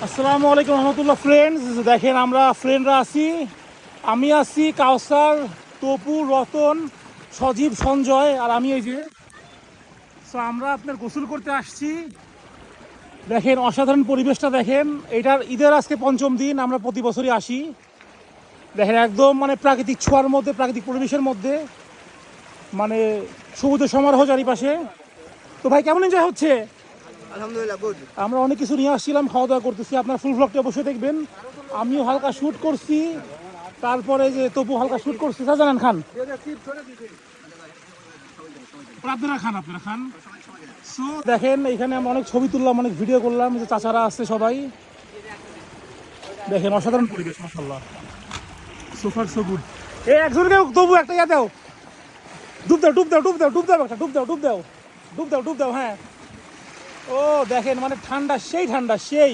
আসসালামু আলাইকুম রহমতুল্লাহ ফ্রেন্ডস। দেখেন আমরা ফ্রেন্ডরা আছি, আমি আছি, কাউসার, তপু, রতন, সজীব, সঞ্জয় আর আমি এই যে। সো আমরা আপনার গোসল করতে আসছি। দেখেন অসাধারণ পরিবেশটা দেখেন। এটার ঈদের আজকে পঞ্চম দিন, আমরা প্রতি বছরই আসি। দেখেন একদম মানে প্রাকৃতিক ছোঁয়ার মধ্যে, প্রাকৃতিক পরিবেশের মধ্যে, মানে সবুজের সমারোহ চারিপাশে। তো ভাই কেমন এনজয় হচ্ছে? আলহামদুলিল্লাহ গুড। আমরা অনেক কিছু নিয়ে আসছিলাম, খাওয়া দাওয়া করতেছি। আপনার ফুল ব্লগটি অবশ্যই দেখবেন। আমিও হালকা শ্যুট করছি, তারপরে যে তপু হালকা শ্যুট করছি। জানেন খান, আপনারা খান। সো দেখেন এখানে আমরা অনেক ছবি তুললাম, অনেক ভিডিও করলাম। যে চাচারা আছে সবাই, দেখেন অসাধারণ পরিবেশ, মাশাআল্লাহ, সো ফার সো গুড। এই একজনকে তবু একটা ইয়া দাও, ডুব দাও, ডুব দাও, ডুব দাও, ডুব দাও, একটা ডুব দাও, ডুব দাও, ডুব দাও, ডুব দাও। হ্যাঁ, ও দেখেন মানে ঠান্ডা, সেই ঠান্ডা, সেই